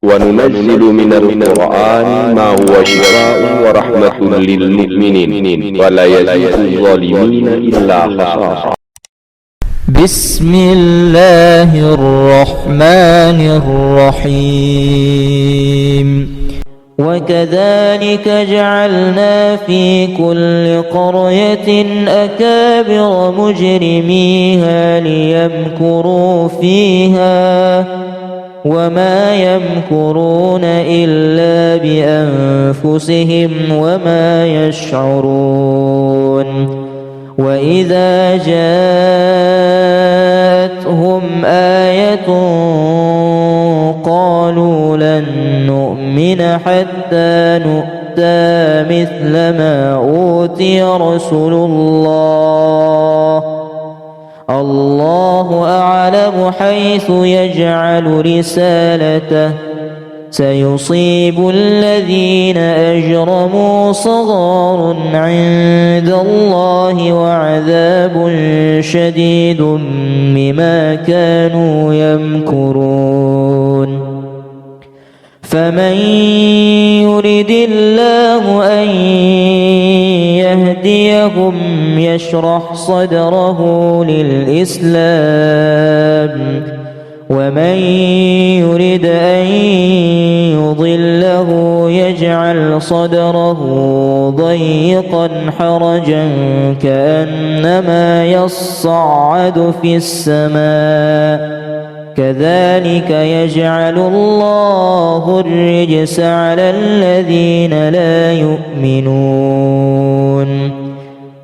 وننزل من القرآن ما هو شفاء ورحمة للمؤمنين ولا يزيد الظالمين إلا خسارا. بسم الله الرحمن الرحيم. وكذلك جعلنا في كل قرية أكابر مجرميها ليمكروا فيها وما يمكرون إلا بأنفسهم وما يشعرون. وإذا جاءتهم آية قالوا لن نؤمن حتى نؤتى مثل ما أوتي رسل الله. الله أعلم حيث يجعل رسالته. سيصيب الذين أجرموا صغار عند الله وعذاب شديد بما كانوا يمكرون. فمن يرد الله أن يهديهم يشرح صدره للإسلام ومن يرد أن يضله يجعل صدره ضيقا حرجا كأنما يصعد في السماء. كذلك يجعل الله الرجس على الذين لا يؤمنون.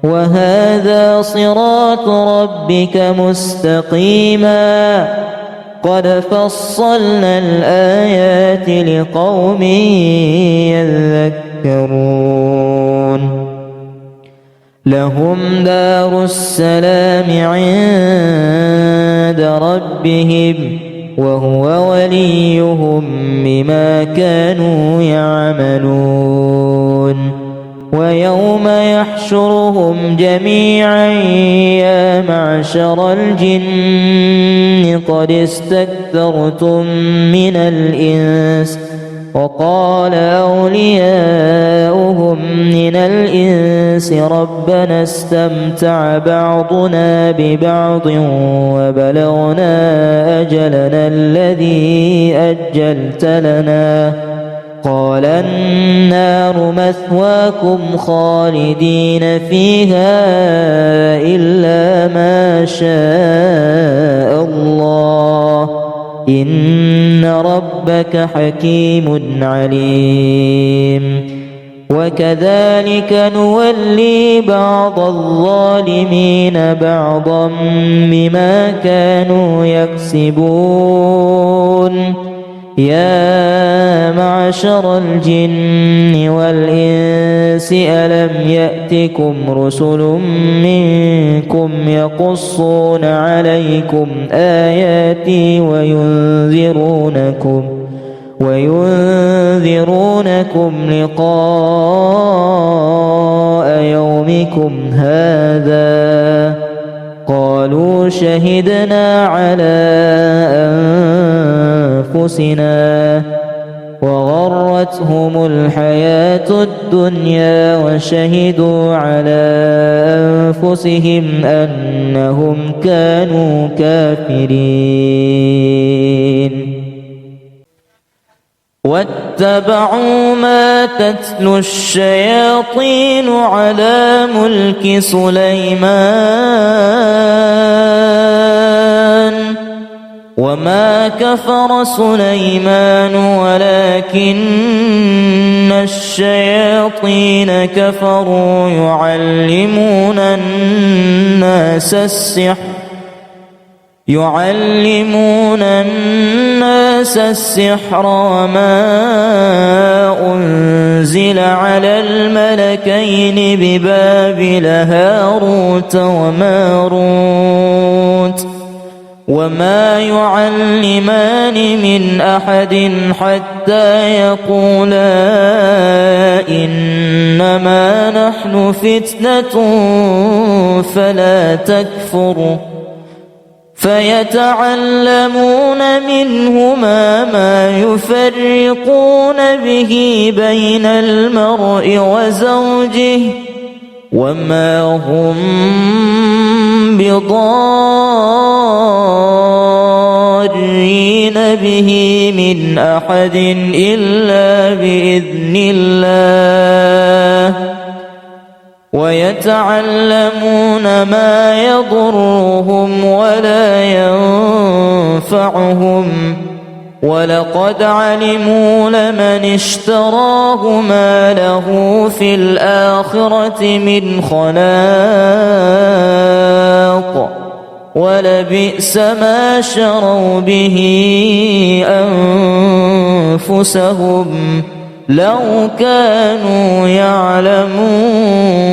وهذا صراط ربك مستقيما قد فصلنا الآيات لقوم يذكرون. لهم دار السلام عند ربهم وهو وليهم بما كانوا يعملون. ويوم يحشرهم جميعا يا معشر الجن قد استكثرتم من الإنس وقال أولياؤهم من الإنس ربنا استمتع بعضنا ببعض وبلغنا أجلنا الذي أجلت لنا قال النار مثواكم خالدين فيها إلا ما شاء الله إن ربك حكيم عليم. وكذلك نولي بعض الظالمين بعضا بما كانوا يكسبون. يا معشر الجن والإنس ألم يأتكم رسل منكم يقصون عليكم آياتي وينذرونكم لقاء يومكم هذا قالوا شهدنا على أنفسنا وغرتهم الحياة الدنيا وشهدوا على أنفسهم أنهم كانوا كافرين. واتبعوا ما تتلو الشياطين على ملك سليمان وما كفر سليمان ولكن الشياطين كفروا يعلمون الناس السحر وما أنزل على الملكين ببابل هاروت وماروت وما يعلمان من أحد حتى يقولا إنما نحن فتنة فلا تكفر فيتعلمون منهما ما يفرقون به بين المرء وزوجه وما هم بضارين به من أحد إلا بإذن الله ويتعلمون ما يضرهم ولا ينفعهم ولقد علموا لمن اشتراه ما له في الآخرة من خلاق ولبئس ما شروا به أنفسهم لو كانوا يعلمون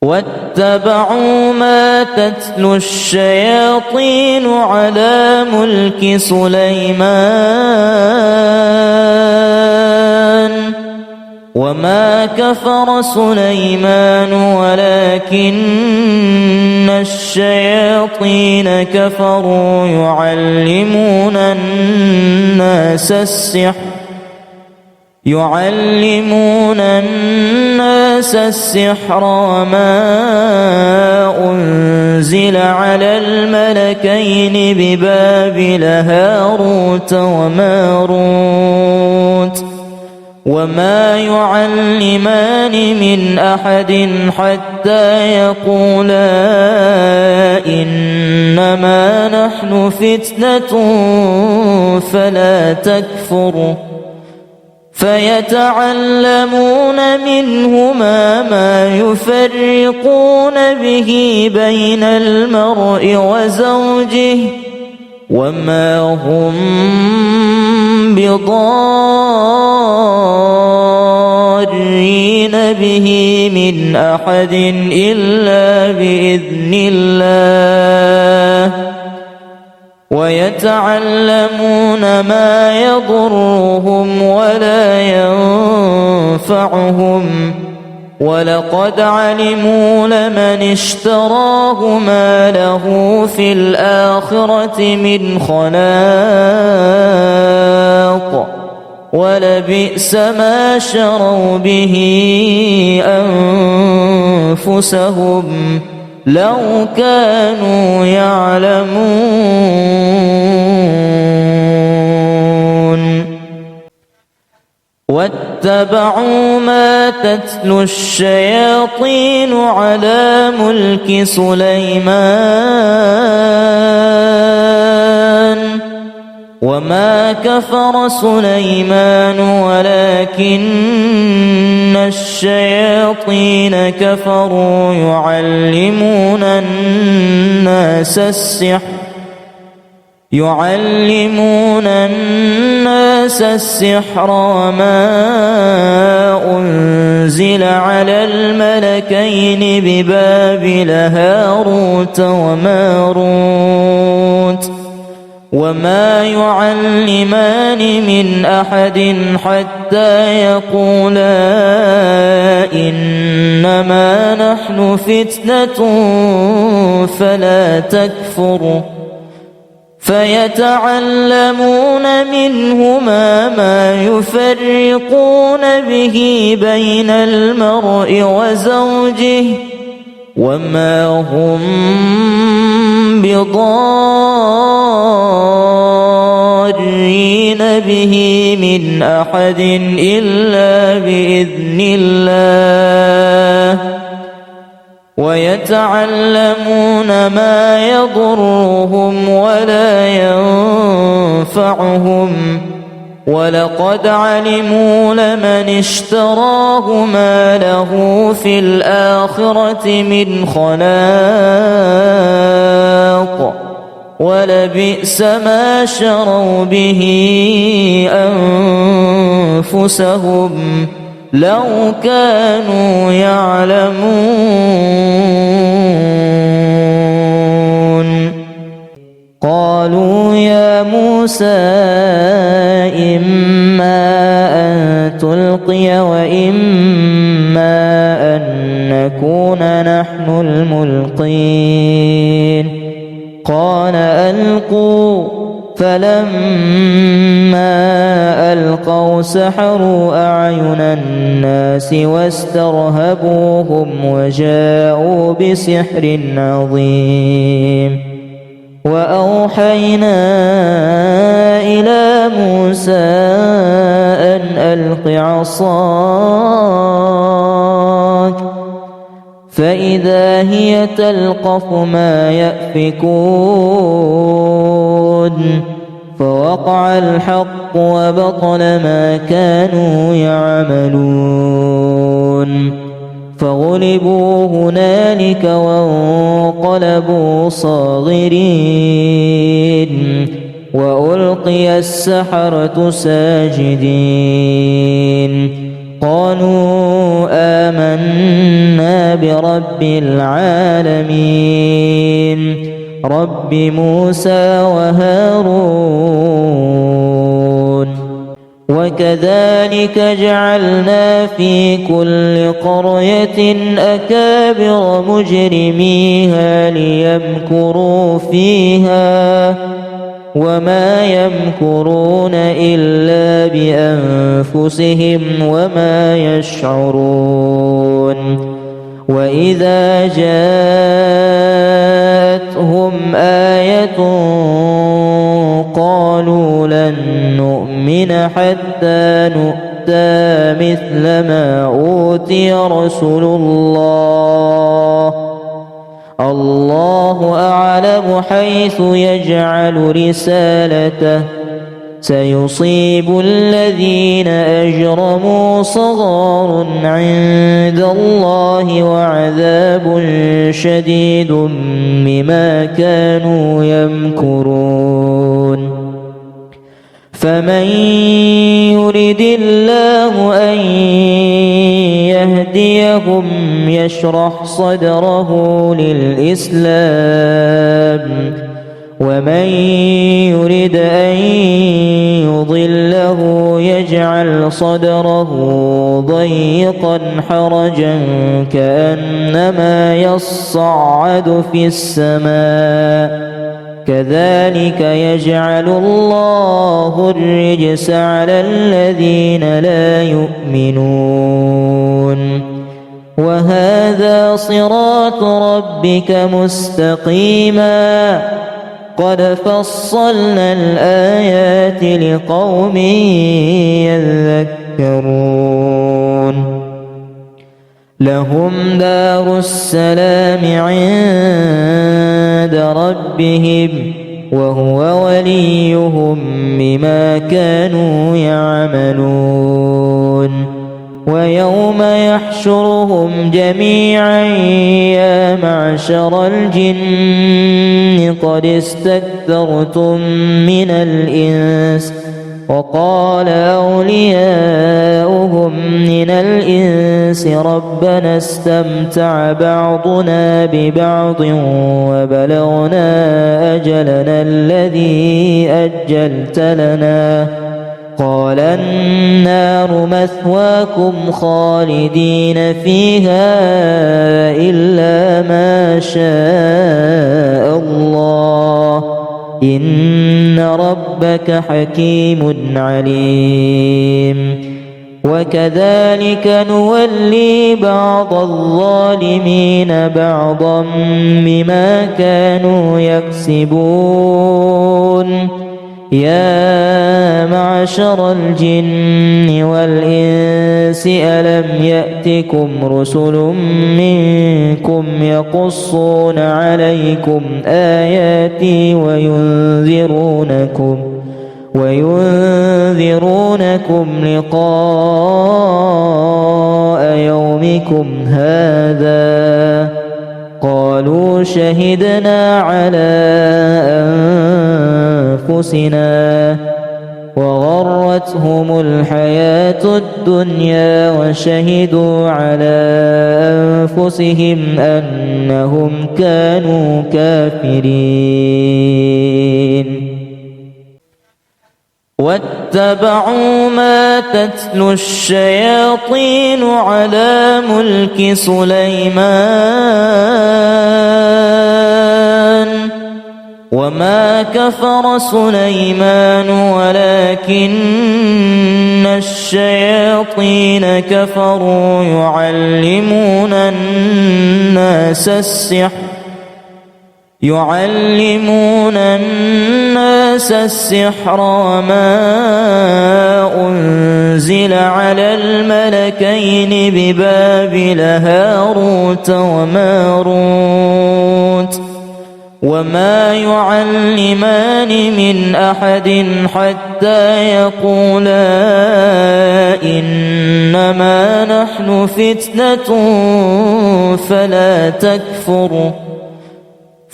واتبعوا ما تتلو الشياطين على ملك سليمان وما كفر سليمان ولكن الشياطين كفروا يعلمون الناس السحر وما أنزل على الملكين ببابل هاروت وماروت وما يعلمان من أحد حتى يقولا إنما نحن فتنة فلا تكفر فيتعلمون منهما ما يفرقون به بين المرء وزوجه وما هم بضارين به من أحد إلا بإذن الله ويتعلمون ما يضرهم ولا ينفعهم ولقد علموا لمن اشتراه ما له في الآخرة من خلاق ولبئس ما شروا به أنفسهم لو كانوا يعلمون واتبعوا ما تتلو الشياطين على ملك سليمان وما كفر سليمان ولكن الشياطين كفروا يعلمون الناس السحر وما أنزل على الملكين ببابل هاروت وماروت وما يعلمان من أحد حتى يقولا إنما نحن فتنة فلا تكفر فيتعلمون منهما ما يفرقون به بين المرء وزوجه وما هم بضارين به من أحد إلا بإذن الله ويتعلمون ما يضرهم ولا ينفعهم ولقد علموا لمن اشتراه ما له في الآخرة من خلاق ولبئس ما شروا به أنفسهم لو كانوا يعلمون قالوا يا موسى إما أن تلقي وإما أن نكون نحن الملقين قال ألقوا فلما ألقوا سحروا أعين الناس واسترهبوهم وجاءوا بسحر عظيم وأوحينا إلى موسى أن ألق عصاك فإذا هي تلقف ما يأفكون فوقع الحق وبطل ما كانوا يعملون فغلبوا هنالك وانقلبوا صاغرين وألقي السحرة ساجدين قالوا آمنا برب العالمين رب موسى وهارون وكذلك جعلنا في كل قرية أكابر مجرميها ليمكروا فيها وما يمكرون إلا بأنفسهم وما يشعرون وإذا جاءتهم آية قالوا لن نؤمن حتى نؤتى مثل ما أوتي رسل الله أعلم حيث يجعل رسالته سيصيب الذين أجرموا صغار عند الله وعذاب شديد بما كانوا يمكرون فمن يرد الله أن يهديهم يشرح صدره للإسلام ومن يرد أن يضله يجعل صدره ضيقا حرجا كأنما يصعد في السماء كذلك يجعل الله الرجس على الذين لا يؤمنون وهذا صراط ربك مستقيما قد فصلنا الآيات لقوم يذكرون لهم دار السلام عند ربهم وهو وليهم بما كانوا يعملون ويوم يحشرهم جميعا يا معشر الجن قد استكثرتم من الإنس وقال أولياؤهم من الإنس ربنا استمتع بعضنا ببعض وبلغنا أجلنا الذي أجلت لنا قال النار مثواكم خالدين فيها إلا ما شاء الله إن ربك حكيم عليم وكذلك نولي بعض الظالمين بعضا بما كانوا يكسبون يا معشر الجن والإنس ألم يأتكم رسل منكم يقصون عليكم آياتي وينذرونكم لقاء يومكم هذا قالوا شهدنا على أنفسنا وغرتهم الحياة الدنيا وشهدوا على أنفسهم أنهم كانوا كافرين واتبعوا ما تتلو الشياطين على ملك سليمان وما كفر سليمان ولكن الشياطين كفروا يعلمون الناس السحر وما أنزل على الملكين ببابل هاروت وماروت وما يعلمان من أحد حتى يقولا إنما نحن فتنة فلا تكفر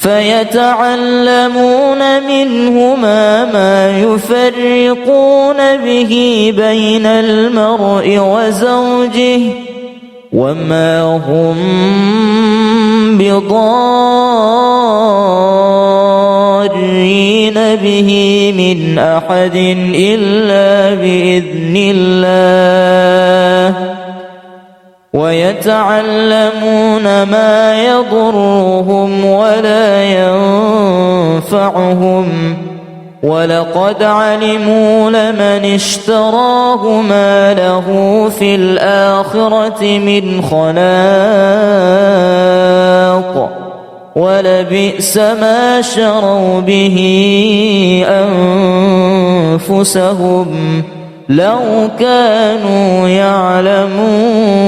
فيتعلمون منهما ما يفرقون به بين المرء وزوجه وما هم بضارين به من أحد إلا بإذن الله ويتعلمون ما يضرهم ولا ينفعهم ولقد علموا لمن اشتراه ما له في الآخرة من خلاق ولبئس ما شروا به أنفسهم لو كانوا يعلمون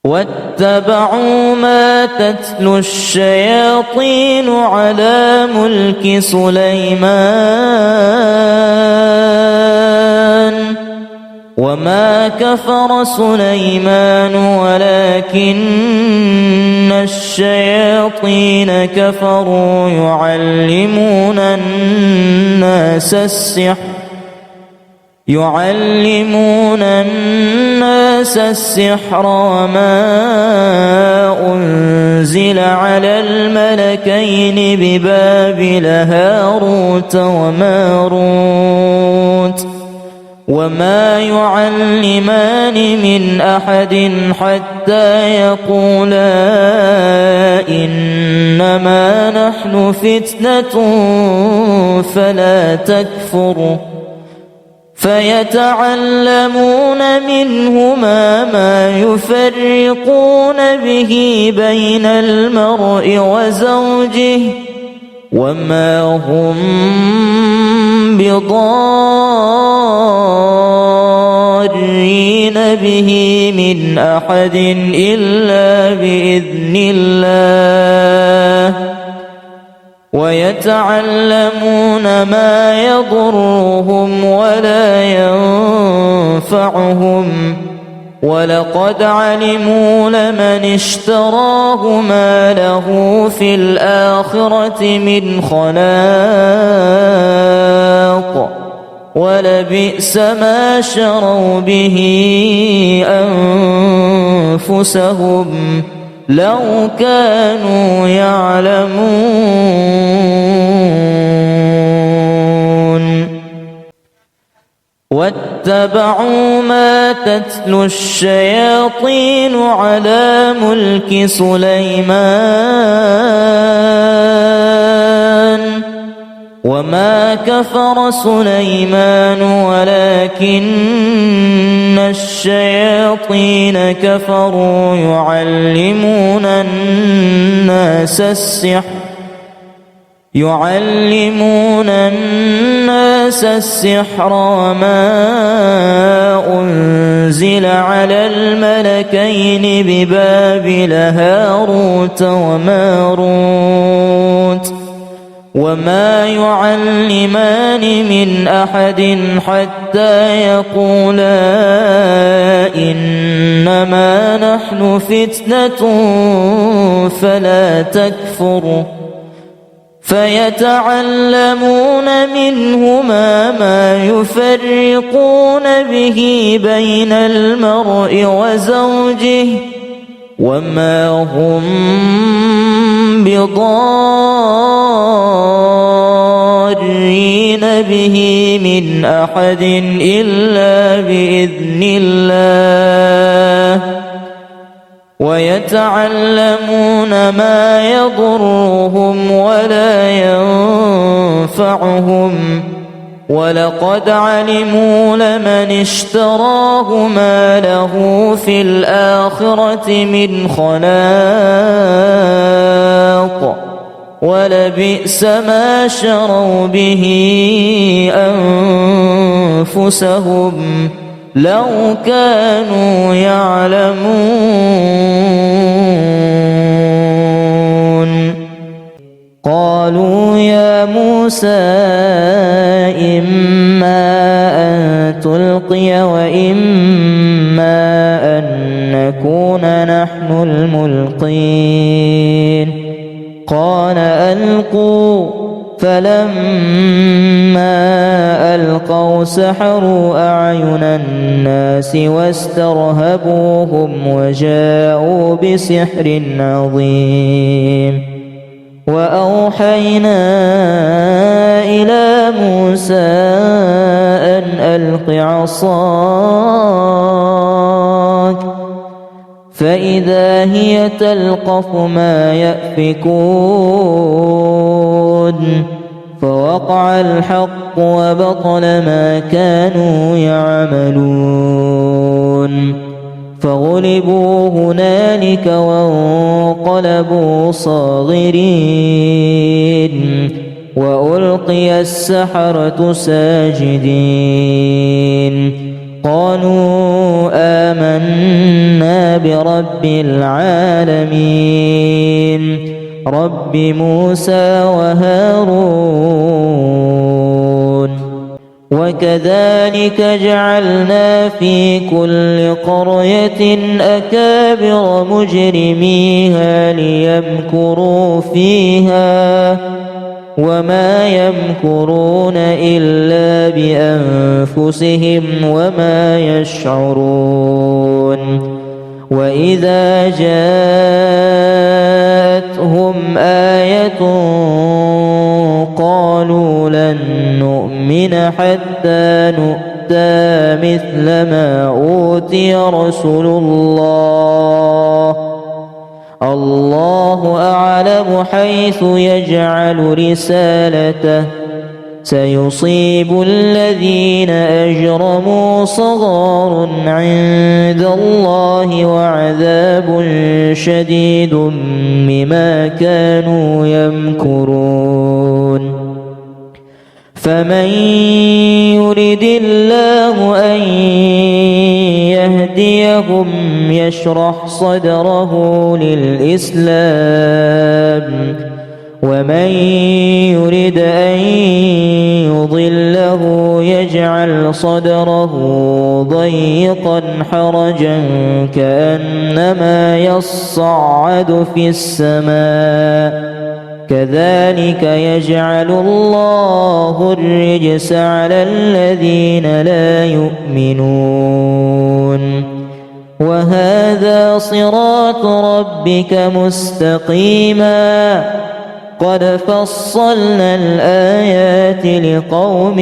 واتبعوا ما تتلو الشياطين على ملك سليمان وما كفر سليمان ولكن الشياطين كفروا يعلمون الناس السحر وما أنزل على الملكين ببابل هاروت وماروت وما يعلمان من أحد حتى يقولا إنما نحن فتنة فلا تكفر فيتعلمون منهما ما يفرقون به بين المرء وزوجه وما هم بضارين به من أحد إلا بإذن الله ويتعلمون ما يضرهم ولا ينفعهم ولقد علموا لمن اشتراه ما له في الآخرة من خلاق ولبئس ما شروا به أنفسهم لو كانوا يعلمون واتبعوا ما تتلو الشياطين على ملك سليمان وما كفر سليمان ولكن الشياطين كفروا يعلمون الناس السحر وما أنزل على الملكين ببابل هاروت وماروت وما يعلمان من أحد حتى يقولا إنما نحن فتنة فلا تكفر فيتعلمون منهما ما يفرقون به بين المرء وزوجه وما هم بضارين به من أحد إلا بإذن الله ويتعلمون ما يضرهم ولا ينفعهم ولقد علموا لمن اشتراه ما له في الآخرة من خلاق ولبئس ما شروا به أنفسهم لو كانوا يعلمون قالوا يا موسى إما أن تلقي وإما أن نكون نحن الملقين قال ألقوا فلما ألقوا سحروا أعين الناس واسترهبوهم وجاءوا بسحر عظيم وأوحينا إلى موسى أن ألق عصاك فإذا هي تلقف ما يأفكون فوقع الحق وبطل ما كانوا يعملون فغلبوا هنالك وانقلبوا صاغرين وألقي السحرة ساجدين قالوا آمنا برب العالمين رب موسى وهارون وكذلك جعلنا في كل قرية أكابر مجرميها ليمكروا فيها وما يمكرون إلا بأنفسهم وما يشعرون وإذا جاءتهم آية قالوا لن نؤمن حتى نؤتى مثل ما أوتي رسل الله أعلم حيث يجعل رسالته سيصيب الذين أجرموا صغار عند الله وعذاب شديد بما كانوا يمكرون فمن يرد الله أن يهديهم يشرح صدره للإسلام ومن يرد أن يضله يجعل صدره ضيقا حرجا كأنما يصعد في السماء كذلك يجعل الله الرجس على الذين لا يؤمنون وهذا صراط ربك مستقيما قد فصلنا الآيات لقوم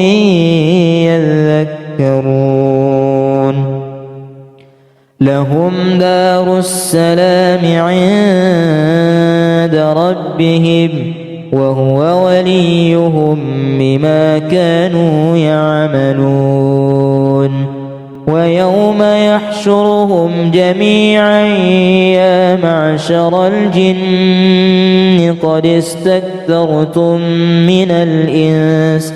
يذكرون لهم دار السلام عند ربهم وهو وليهم بما كانوا يعملون ويوم يحشرهم جميعا يا معشر الجن قد استكثرتم من الإنس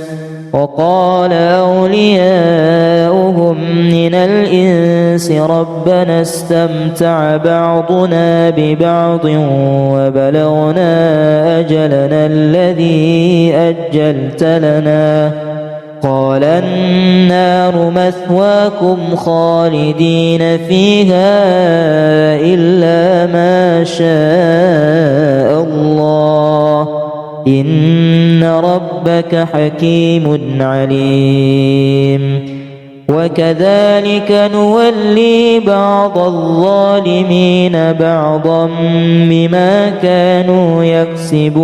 وقال أولياؤهم من الإنس ربنا استمتع بعضنا ببعض وبلغنا أجلنا الذي أجلت لنا قال النار مثواكم خالدين فيها إلا ما شاء الله إن ربك حكيم عليم وكذلك نولي بعض الظالمين بعضا بما كانوا يكسبون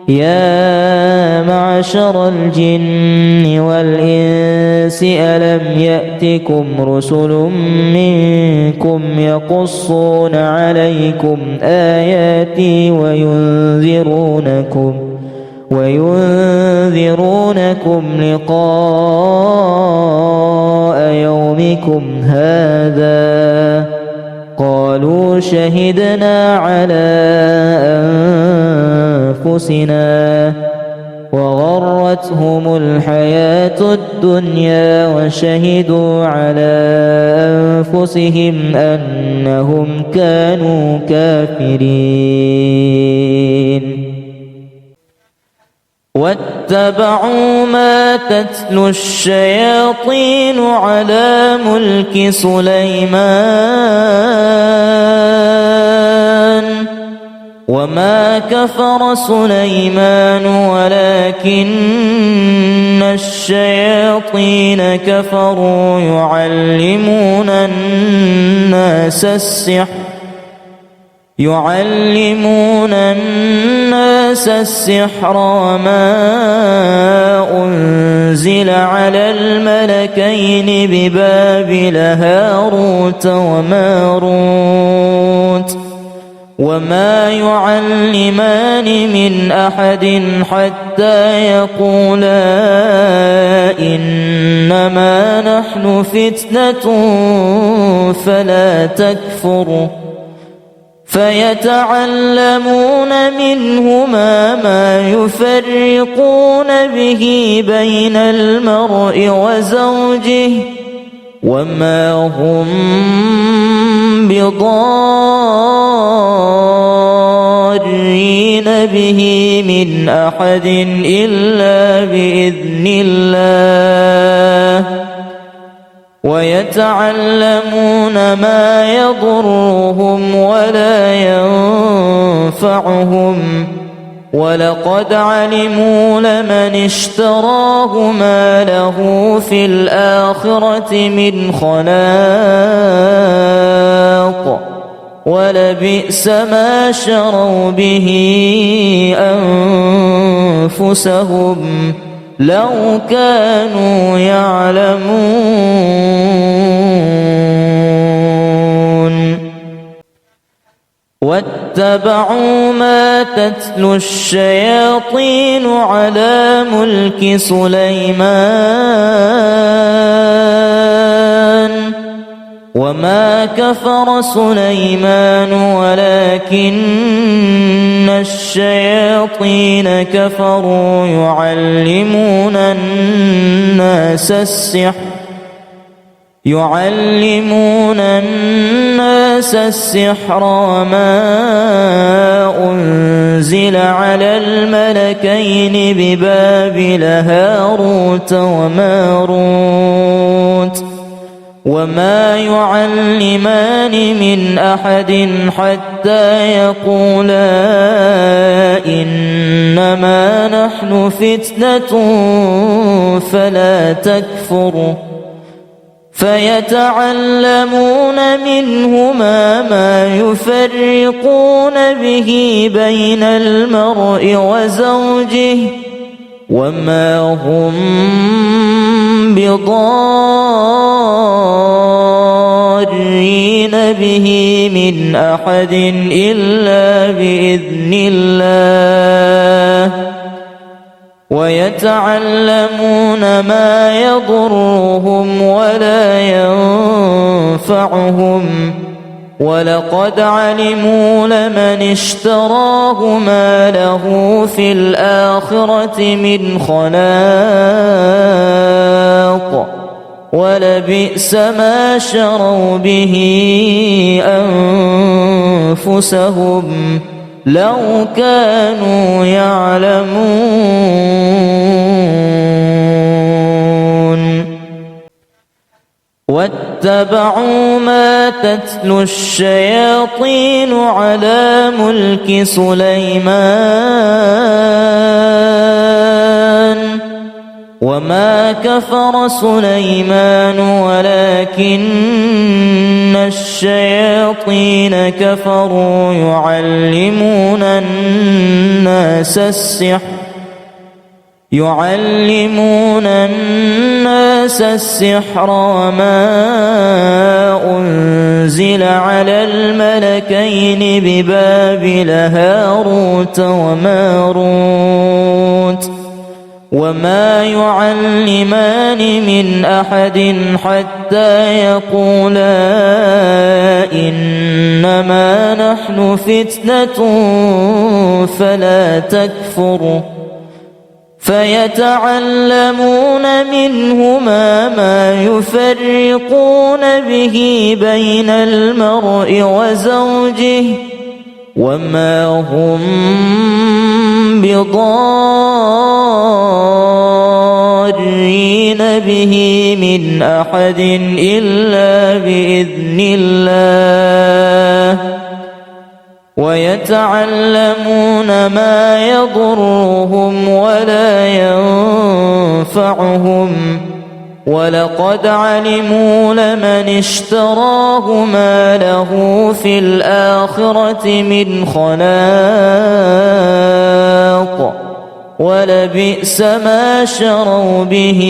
يا معشر الجن والإنس ألم يأتكم رسل منكم يقصون عليكم آياتي وينذرونكم لقاء يومكم هذا قالوا شهدنا على أنفسنا وغرتهم الحياة الدنيا وشهدوا على أنفسهم أنهم كانوا كافرين واتبعوا ما تتلو الشياطين على ملك سليمان وما كفر سليمان ولكن الشياطين كفروا يعلمون الناس السحر وما أنزل على الملكين ببابل هاروت وماروت وما يعلمان من أحد حتى يقولا إنما نحن فتنة فلا تكفر فيتعلمون منهما ما يفرقون به بين المرء وزوجه وما هم بضارين به من أحد إلا بإذن الله ويتعلمون ما يضرهم ولا ينفعهم ولقد علموا لمن اشتراه ما له في الآخرة من خلاق ولبئس ما شروا به أنفسهم لو كانوا يعلمون واتبعوا ما تتلو الشياطين على ملك سليمان وما كفر سليمان ولكن الشياطين كفروا يعلمون الناس السحر وما أنزل على الملكين ببابل هاروت وماروت وما يعلمان من أحد حتى يقولا إنما نحن فتنة فلا تكفر فيتعلمون منهما ما يفرقون به بين المرء وزوجه وما هم بضارين به من أحد إلا بإذن الله ويتعلمون ما يضرهم ولا ينفعهم ولقد علموا لمن اشتراه ما له في الآخرة من خلاق ولبئس ما شروا به أنفسهم لو كانوا يعلمون واتبعوا ما تتلو الشياطين على ملك سليمان وما كفر سليمان ولكن الشياطين كفروا يعلمون الناس السحر وما أنزل على الملكين ببابل هاروت وماروت وما يعلمان من أحد حتى يقولا إنما نحن فتنة فلا تكفر فيتعلمون منهما ما يفرقون به بين المرء وزوجه وما هم بضارين به من أحد إلا بإذن الله ويتعلمون ما يضرهم ولا ينفعهم ولقد علموا لمن اشتراه ما له في الآخرة من خلاق ولبئس ما شروا به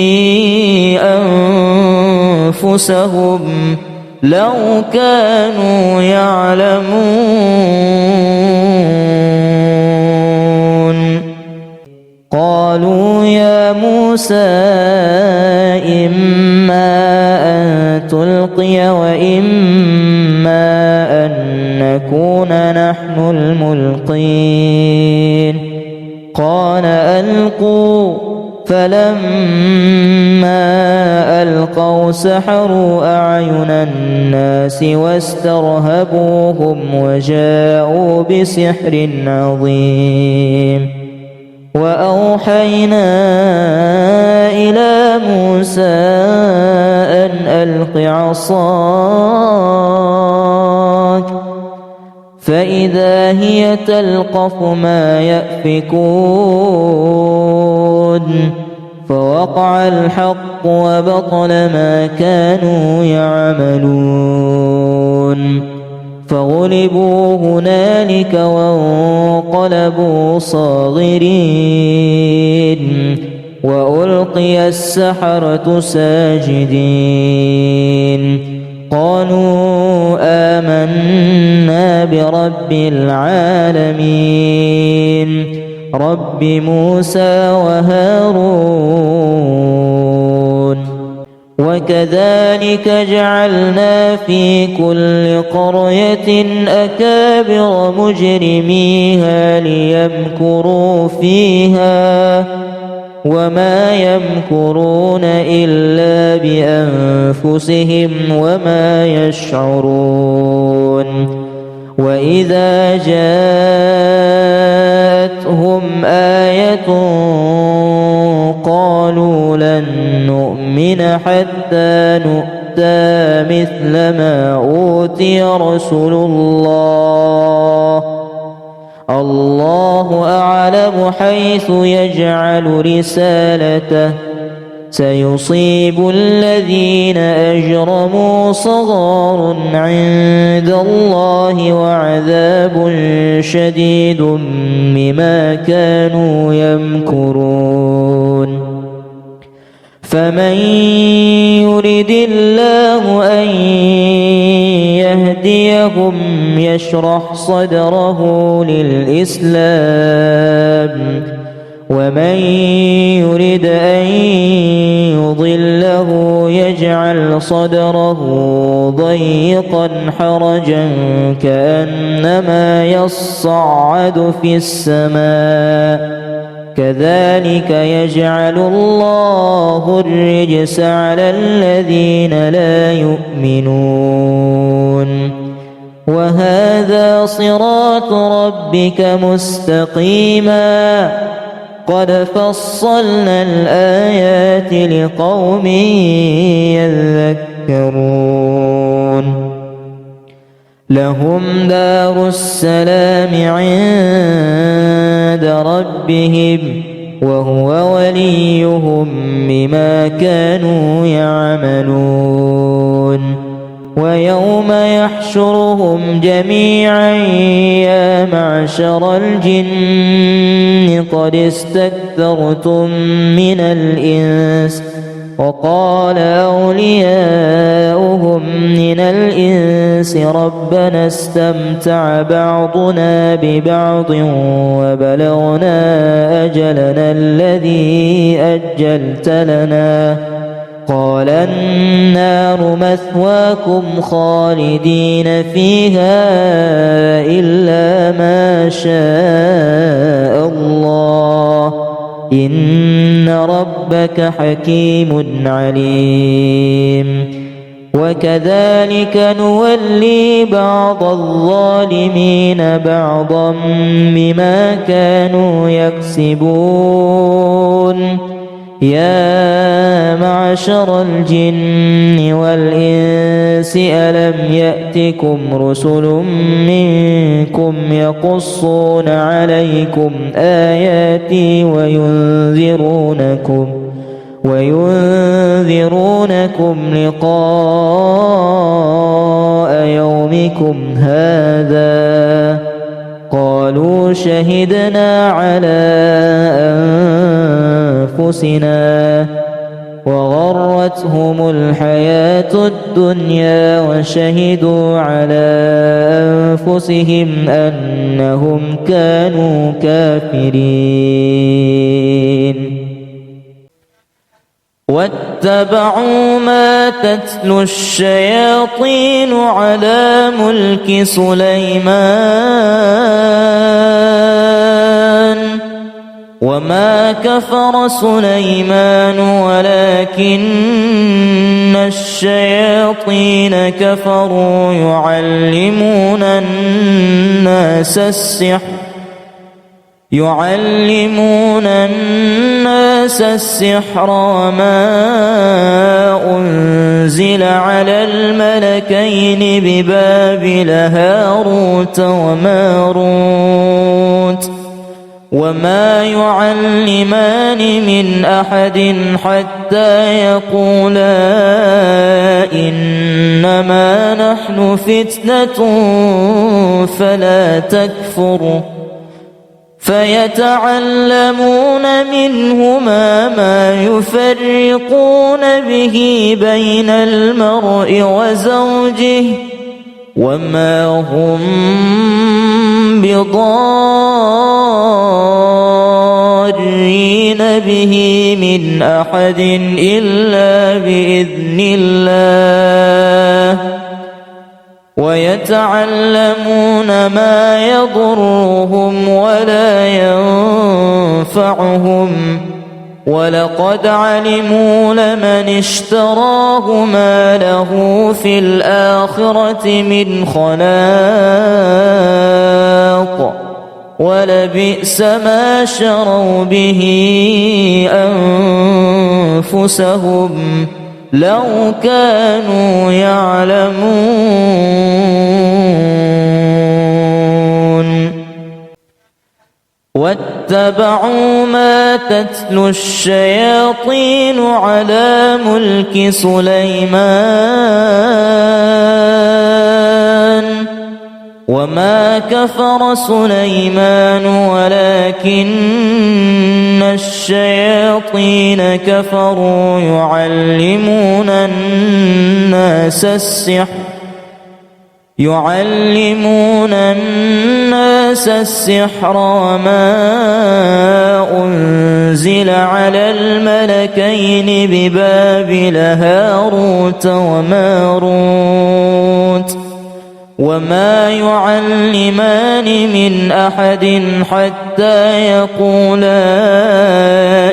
أنفسهم لو كانوا يعلمون قالوا يا موسى إما أن تلقي وإما أن نكون نحن الملقين قال ألقوا فلما ألقوا سحروا أعين الناس واسترهبوهم وجاءوا بسحر عظيم وأوحينا إلى موسى أن ألق عصاك فإذا هي تلقف ما يأفكون فوقع الحق وبطل ما كانوا يعملون فغلبوا هنالك وانقلبوا صاغرين وألقي السحرة ساجدين قالوا آمنا برب العالمين رب موسى وهارون وكذلك جعلنا في كل قرية أكابر مجرميها ليمكروا فيها وما يمكرون إلا بأنفسهم وما يشعرون وإذا جاءتهم آية قالوا لن نؤمن حتى نؤتى مثل ما أوتي رسل الله أعلم حيث يجعل رسالته سيصيب الذين أجرموا صغار عند الله وعذاب شديد بما كانوا يمكرون فمن يرد الله أن يهديهم يشرح صدره للإسلام ومن يرد أن يضله يجعل صدره ضيقا حرجا كأنما يصعد في السماء كذلك يجعل الله الرجس على الذين لا يؤمنون وهذا صراط ربك مستقيما قد فصلنا الآيات لقوم يذكرون لهم دار السلام عند ربهم وهو وليهم بما كانوا يعملون ويوم يحشرهم جميعا يا معشر الجن قد استكثرتم من الإنس وقال أولياؤهم من الإنس ربنا استمتع بعضنا ببعض وبلغنا أجلنا الذي أجلت لنا قال النار مثواكم خالدين فيها إلا ما شاء الله إن ربك حكيم عليم وكذلك نولي بعض الظالمين بعضا بما كانوا يكسبون يا معشر الجن والإنس ألم يأتكم رسل منكم يقصون عليكم آياتي وينذرونكم لقاء يومكم هذا قالوا شهدنا على أنفسنا وغرتهم الحياة الدنيا وشهدوا على أنفسهم أنهم كانوا كافرين واتبعوا ما تتلو الشياطين على ملك سليمان وما كفر سليمان ولكن الشياطين كفروا يعلمون الناس السحر وما أنزل على الملكين ببابل هاروت وماروت وما يعلمان من أحد حتى يقولا إنما نحن فتنة فلا تكفر فيتعلمون منهما ما يفرقون به بين المرء وزوجه وما هم بضارين به من أحد إلا بإذن الله ويتعلمون ما يضرهم ولا ينفعهم ولقد علموا لمن اشتراه ما له في الآخرة من خلاق ولبئس ما شروا به أنفسهم لو كانوا يعلمون واتبعوا ما تتلو الشياطين على ملك سليمان وما كفر سليمان ولكن الشياطين كفروا يعلمون الناس السحر وما أنزل على الملكين ببابل هاروت وماروت وما يعلمان من أحد حتى يقولا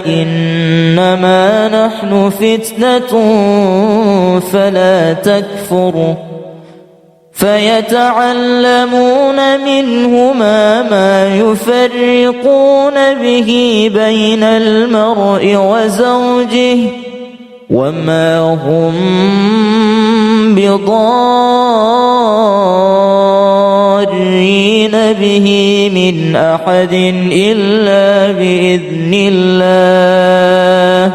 إنما نحن فتنة فلا تكفر فيتعلمون منهما ما يفرقون به بين المرء وزوجه وما هم بضارين بضارين به من أحد إلا بإذن الله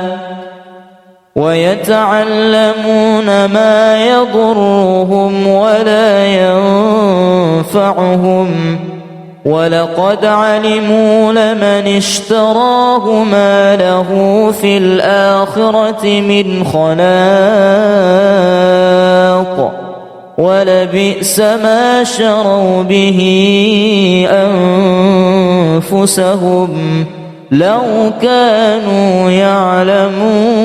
ويتعلمون ما يضرهم ولا ينفعهم ولقد علموا لمن اشتراه ما له في الآخرة من خلاق ولبئس ما شروا به أنفسهم لو كانوا يعلمون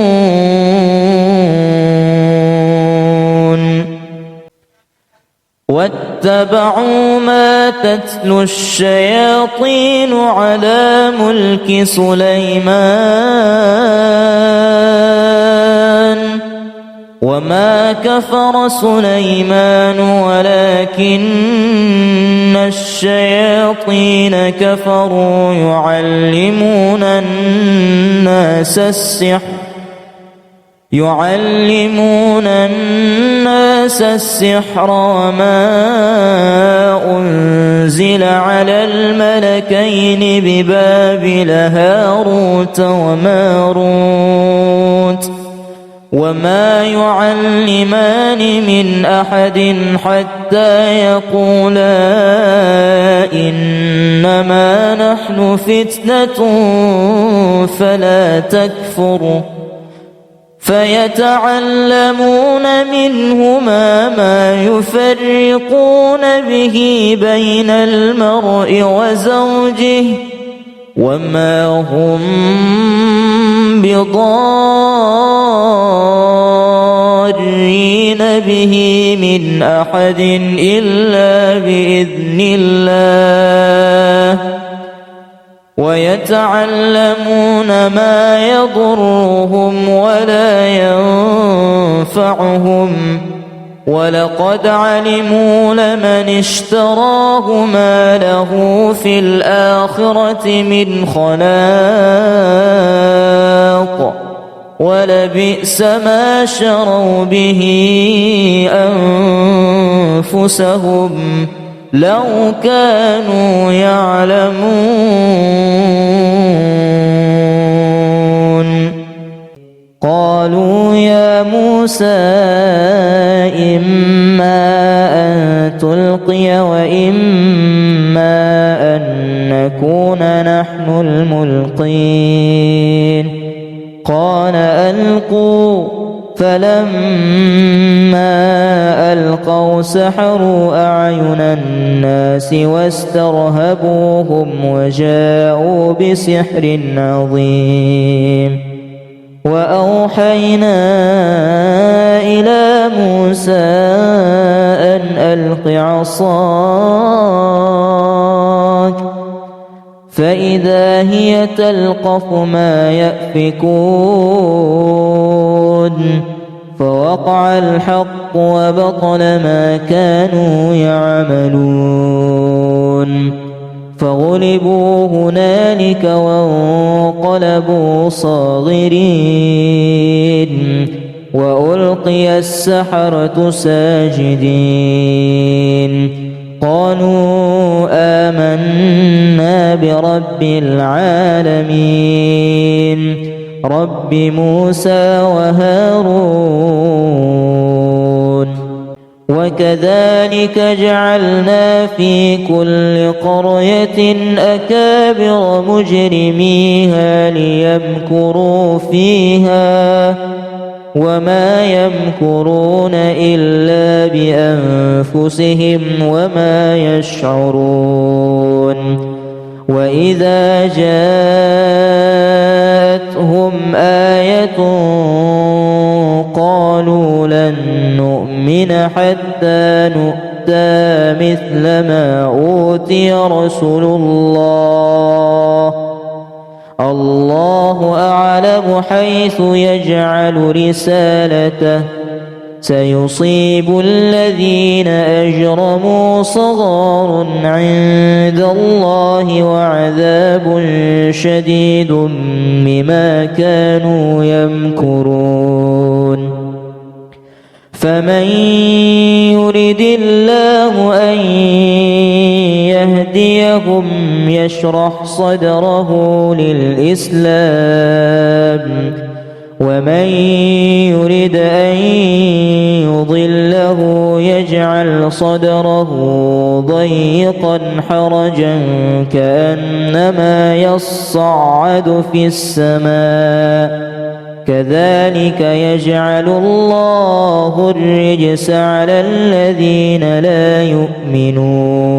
واتبعوا ما تتلو الشياطين على ملك سليمان وما كفر سليمان ولكن الشياطين كفروا يعلمون الناس السحر وما أنزل على الملكين ببابل هاروت وماروت وما يعلمان من أحد حتى يقولا إنما نحن فتنة فلا تكفر فيتعلمون منهما ما يفرقون به بين المرء وزوجه وما هم بضارين به من أحد إلا بإذن الله ويتعلمون ما يضرهم ولا ينفعهم ولقد علموا لمن اشتراه ما له في الآخرة من خلاق ولبئس ما شروا به أنفسهم لو كانوا يعلمون قالوا يا موسى إما أن تلقي وإما أن نكون نحن الملقين قال ألقوا فلما ألقوا سحروا أعين الناس واسترهبوهم وجاءوا بسحر عظيم وأوحينا إلى موسى أن ألق عصاك فإذا هي تلقف ما يأفكون فوقع الحق وبطل ما كانوا يعملون فغلبوا هنالك وانقلبوا صاغرين وألقي السحرة ساجدين قالوا آمنا برب العالمين رب موسى وهارون وكذلك جعلنا في كل قرية أكابر مجرميها ليمكروا فيها وما يمكرون إلا بأنفسهم وما يشعرون وإذا جاءتهم آية قالوا لن نؤمن حتى نؤتى مثل ما أوتي رسل الله أعلم حيث يجعل رسالته سيصيب الذين أجرموا صغار عند الله وعذاب شديد بما كانوا يمكرون فمن يرد الله أن يهديهم يشرح صدره للإسلام ومن يرد أن يضله يجعل صدره ضيقا حرجا كأنما يصعد في السماء كذلك يجعل الله الرجس على الذين لا يؤمنون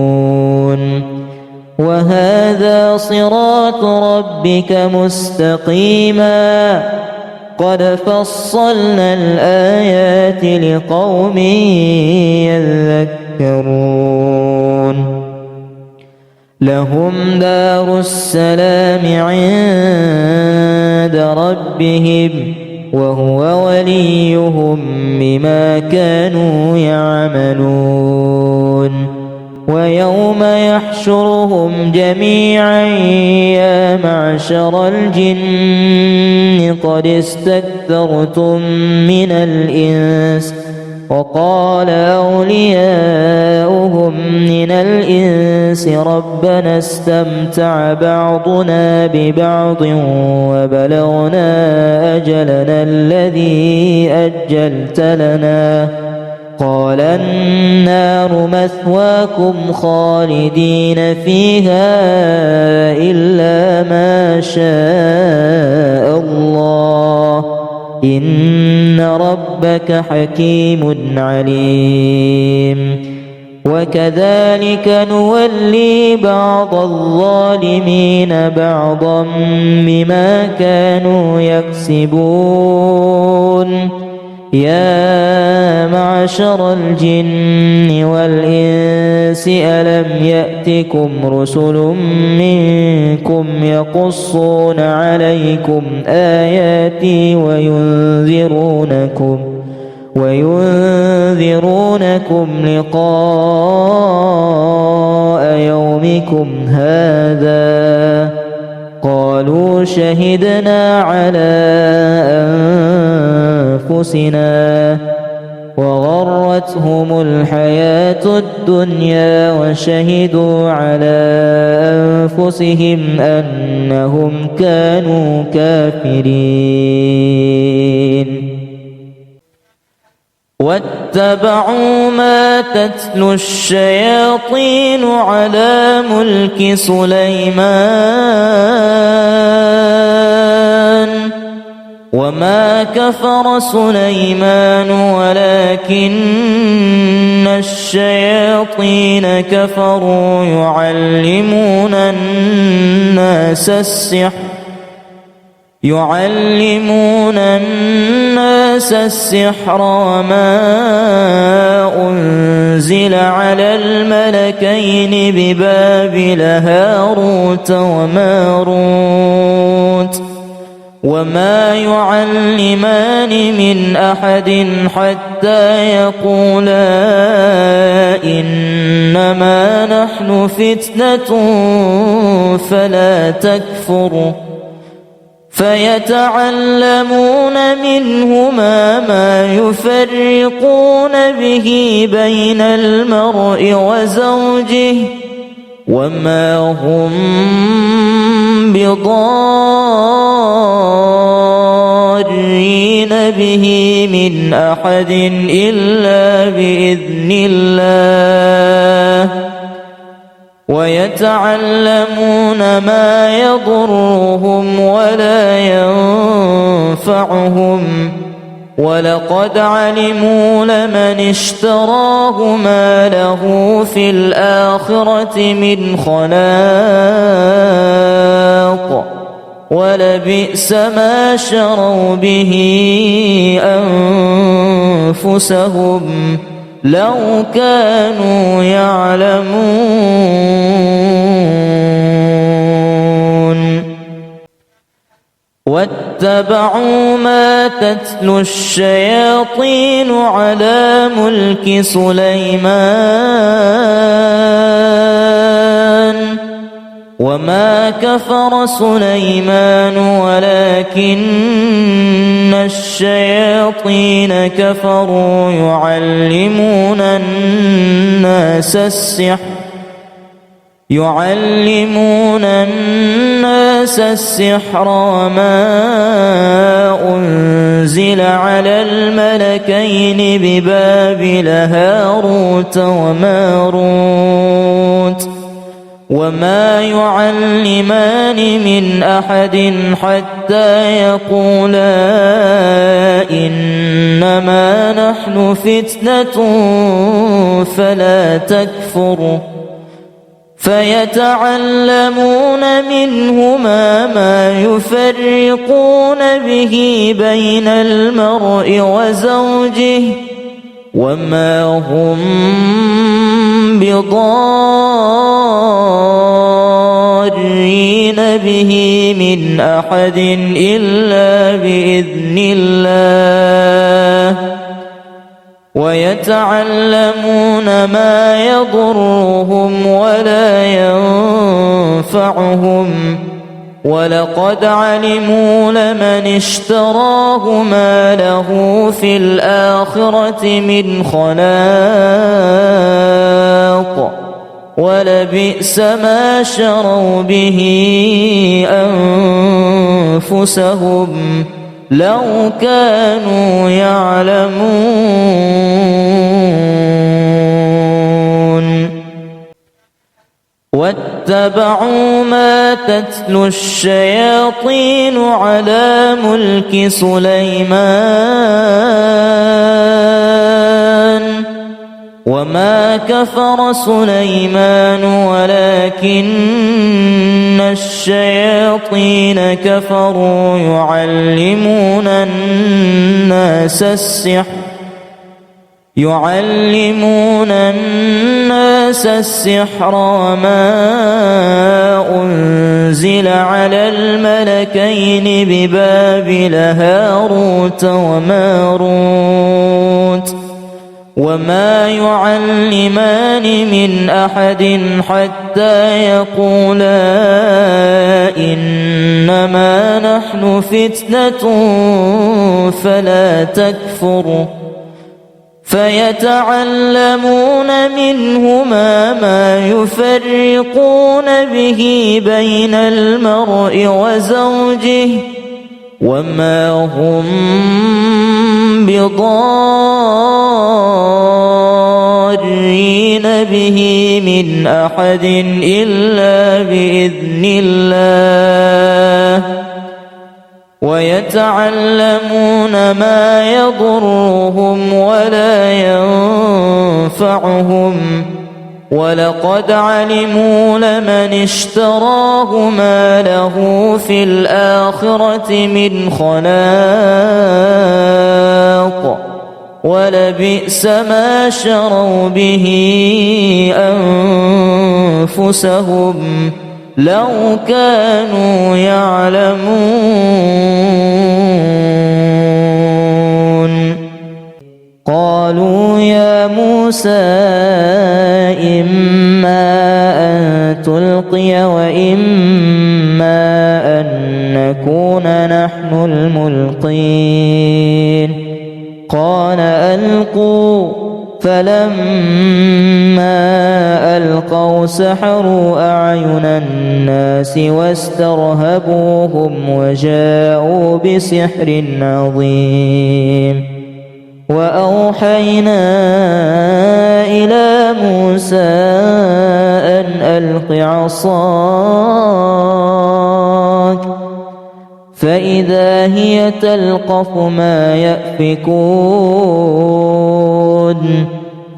وهذا صراط ربك مستقيما قد فصلنا الآيات لقوم يذكرون لهم دار السلام عند ربهم وهو وليهم بما كانوا يعملون ويوم يحشرهم جميعا يا معشر الجن قد استكثرتم من الإنس وقال أولياؤهم من الإنس ربنا استمتع بعضنا ببعض وبلغنا أجلنا الذي أجلت لنا قال النار مثواكم خالدين فيها إلا ما شاء الله إن ربك حكيم عليم وكذلك نولي بعض الظالمين بعضا بما كانوا يكسبون يا معشر الجن والإنس ألم يأتكم رسل منكم يقصون عليكم آياتي وينذرونكم لقاء يومكم هذا قالوا شهدنا على أنفسنا وغرتهم الحياة الدنيا وشهدوا على أنفسهم أنهم كانوا كافرين واتبعوا ما تتلو الشياطين على ملك سليمان وما كفر سليمان ولكن الشياطين كفروا يعلمون الناس السحر وما أنزل على الملكين ببابل هاروت وماروت وما يعلمان من أحد حتى يقولا إنما نحن فتنة فلا تكفر فيتعلمون منهما ما يفرقون به بين المرء وزوجه وما هم بضارين به من أحد إلا بإذن الله ويتعلمون ما يضرهم ولا ينفعهم ولقد علموا لمن اشتراه ما له في الآخرة من خلاق ولبئس ما شروا به أنفسهم لو كانوا يعلمون واتبعوا ما تتلو الشياطين على ملك سليمان وما كفر سليمان ولكن الشياطين كفروا يعلمون الناس يعلمون الناس السحر وما أنزل على الملكين ببابل هاروت وماروت وما يعلمان من أحد حتى يقولا إنما نحن فتنة فلا تكفر فيتعلمون منهما ما يفرقون به بين المرء وزوجه وما هم بضارين به من أحد إلا بإذن الله ويتعلمون ما يضرهم ولا ينفعهم ولقد علموا لمن اشتراه ما له في الآخرة من خلاق ولبئس ما شروا به أنفسهم لو كانوا يعلمون واتبعوا ما تتلو الشياطين على ملك سليمان وما كفر سليمان ولكن الشياطين كفروا يعلمون الناس السحر وما أنزل على الملكين ببابل هاروت وماروت وما يعلمان من أحد حتى يقولا إنما نحن فتنة فلا تكفر فيتعلمون منهما ما يفرقون به بين المرء وزوجه وما هم بضارين به من أحد إلا بإذن الله ويتعلمون ما يضرهم ولا ينفعهم ولقد علموا لمن اشتراه ما له في الآخرة من خلاق ولبئس ما شروا به أنفسهم لو كانوا يعلمون قالوا يا موسى إما أن تلقي وإما أن نكون نحن الملقين قال ألقوا فلما ألقوا سحروا أعين الناس واسترهبوهم وجاءوا بسحر عظيم وأوحينا إلى موسى أن ألق عصاك فإذا هي تلقف ما يأفكون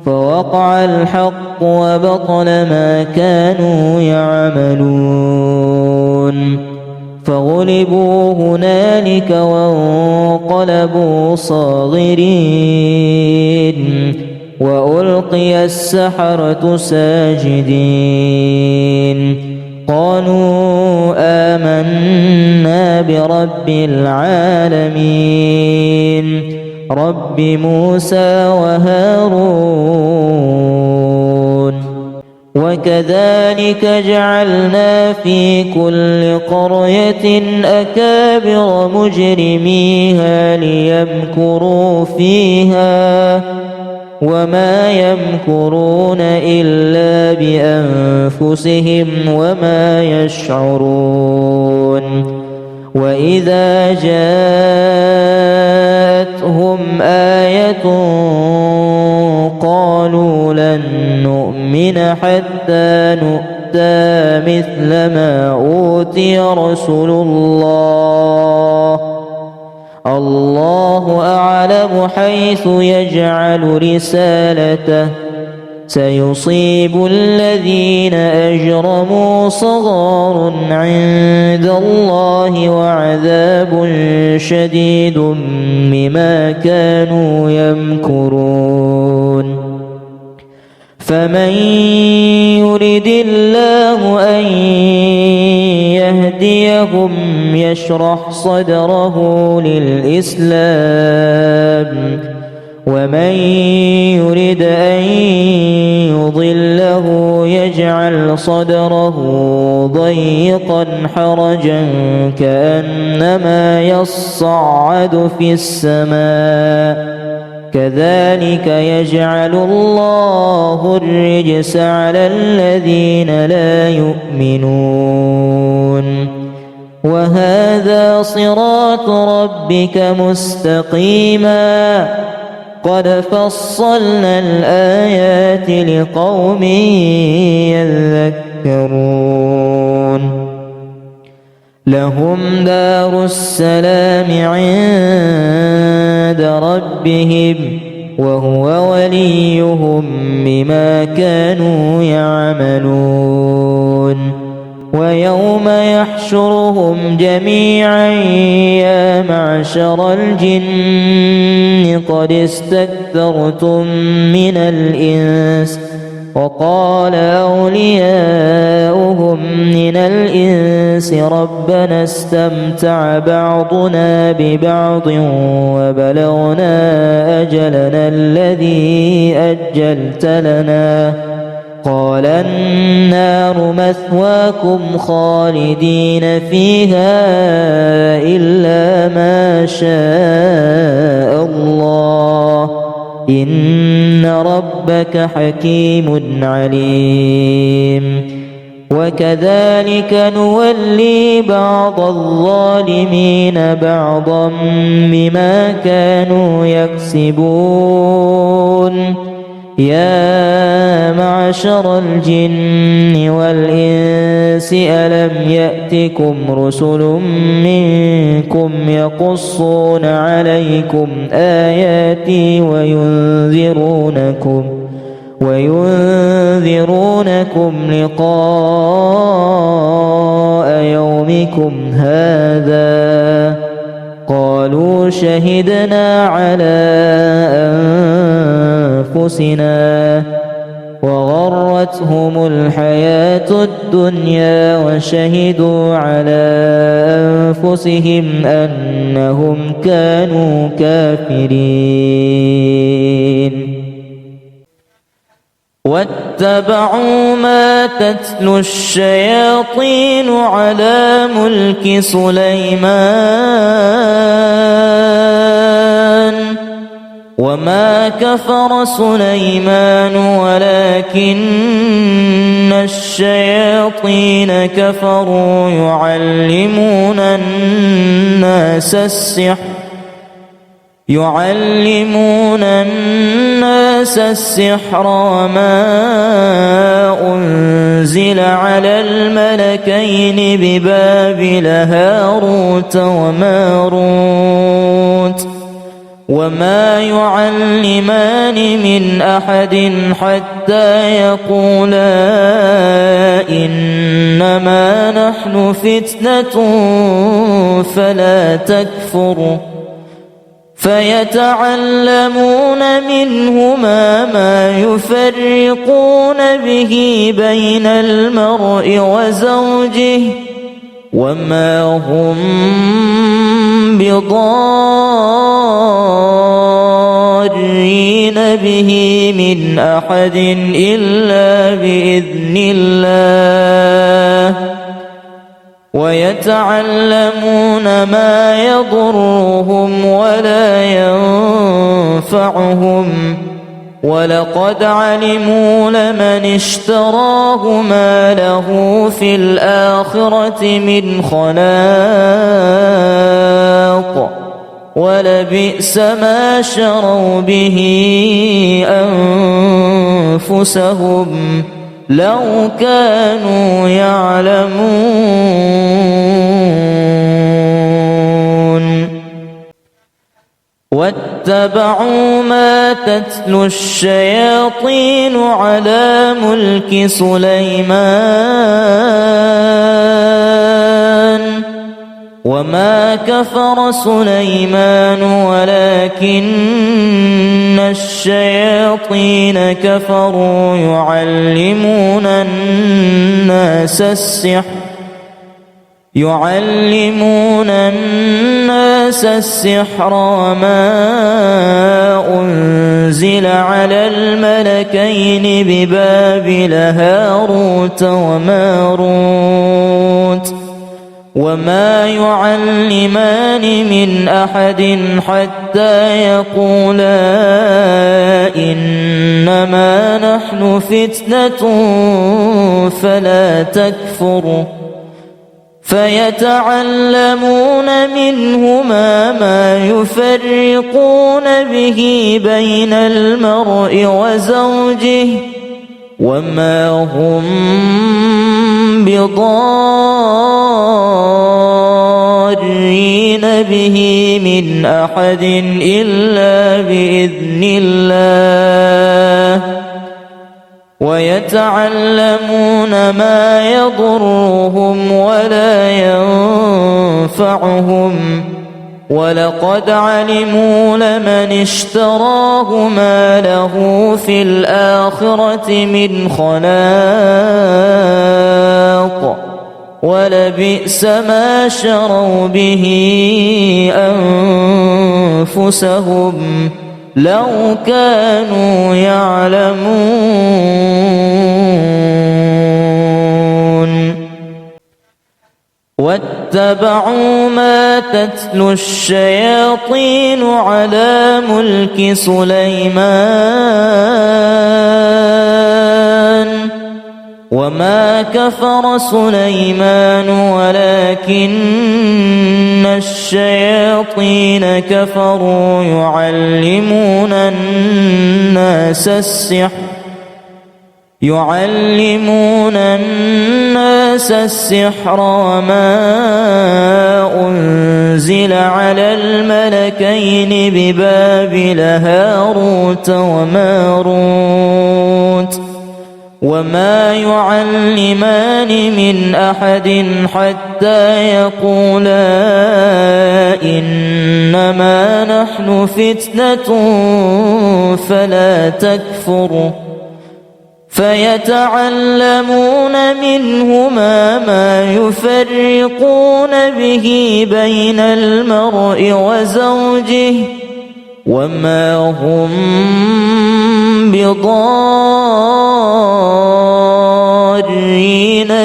فوقع الحق وبطل ما كانوا يعملون فغلبوا هنالك وانقلبوا صاغرين وألقي السحرة ساجدين قالوا آمنا برب العالمين رب موسى وهارون وكذلك جعلنا في كل قرية أكابر مجرميها ليمكروا فيها وما يمكرون إلا بأنفسهم وما يشعرون وإذا جاءتهم آية قالوا لن نؤمن حتى نؤتى مثل ما أوتي رسل الله أعلم حيث يجعل رسالته سيصيب الذين أجرموا صغار عند الله وعذاب شديد بما كانوا يمكرون فمن يرد الله أن يهديهم يشرح صدره للإسلام ومن يرد أن يضله يجعل صدره ضيقا حرجا كأنما يصعد في السماء كذلك يجعل الله الرجس على الذين لا يؤمنون وهذا صراط ربك مستقيما قد فصلنا الآيات لقوم يذكرون لهم دار السلام عند ربهم وهو وليهم بما كانوا يعملون ويوم يحشرهم جميعا يا معشر الجن قد استكثرتم من الإنس وقال أولياؤهم من الإنس ربنا استمتع بعضنا ببعض وبلغنا أجلنا الذي أجلت لنا قال النار مثواكم خالدين فيها إلا ما شاء الله إن ربك حكيم عليم وكذلك نولي بعض الظالمين بعضا بما كانوا يكسبون يا معشر الجن والإنس ألم يأتكم رسل منكم يقصون عليكم آياتي وينذرونكم لقاء يومكم هذا قالوا شهدنا على أنفسنا وغرتهم الحياة الدنيا وشهدوا على أنفسهم أنهم كانوا كافرين واتبعوا ما تتلو الشياطين على ملك سليمان وما كفر سليمان ولكن الشياطين كفروا يعلمون الناس السحر وما أنزل على الملكين ببابل هاروت وماروت وما يعلمان من أحد حتى يقولا إنما نحن فتنة فلا تكفر فيتعلمون منهما ما يفرقون به بين المرء وزوجه وما هم بضارين به من أحد إلا بإذن الله ويتعلمون ما يضرهم ولا ينفعهم ولقد علموا لمن اشتراه ما له في الآخرة من خلاق ولبئس ما شروا به أنفسهم لو كانوا يعلمون واتبعوا ما تتلو الشياطين على ملك سليمان وما كفر سليمان ولكن الشياطين كفروا يعلمون الناس السحر وما أنزل على الملكين ببابل هاروت وماروت وما يعلمان من أحد حتى يقولا إنما نحن فتنة فلا تكفر فيتعلمون منهما ما يفرقون به بين المرء وزوجه وما هم بضارين به من أحد إلا بإذن الله ويتعلمون ما يضرهم ولا ينفعهم ولقد علموا لمن اشتراه ما له في الآخرة من خلاق ولبئس ما شروا به أنفسهم لو كانوا يعلمون واتبعوا ما تتلو الشياطين على ملك سليمان وما كفر سليمان ولكن الشياطين كفروا يعلمون الناس السحر وما أنزل على الملكين ببابل هاروت وماروت وما يعلمان من أحد حتى يقولا إنما نحن فتنة فلا تكفر فيتعلمون منهما ما يفرقون به بين المرء وزوجه وما هم بضارين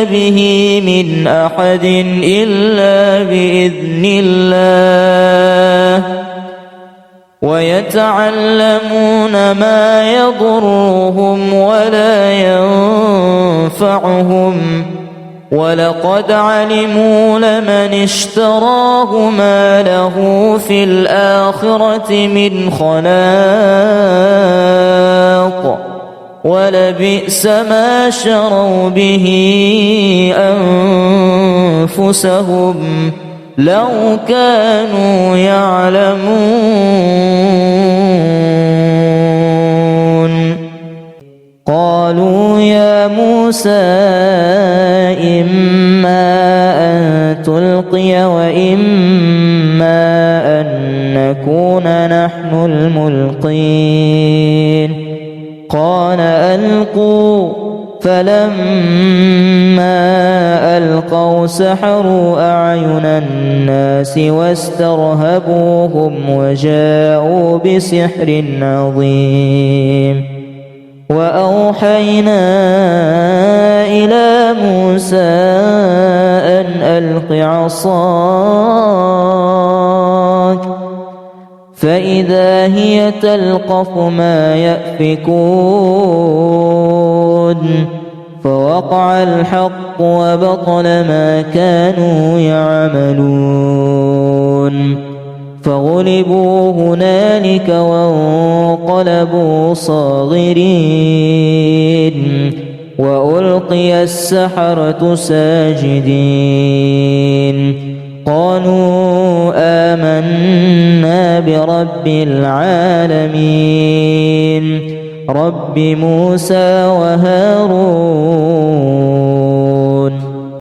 به من أحد إلا بإذن الله ويتعلمون ما يضرهم ولا ينفعهم ولقد علموا لمن اشتراه ما له في الآخرة من خلاق ولبئس ما شروا به أنفسهم لو كانوا يعلمون قالوا يا موسى إما أن تلقي وإما أن نكون نحن الملقين قال ألقوا فلما ألقوا سحروا أعين الناس واسترهبوهم وجاءوا بسحر عظيم وأوحينا إلى موسى أن ألق عصاك فإذا هي تلقف ما يأفكون فوقع الحق وبطل ما كانوا يعملون فغلبوا هنالك وانقلبوا صاغرين وألقي السحرة ساجدين قالوا آمنا برب العالمين رب موسى وهارون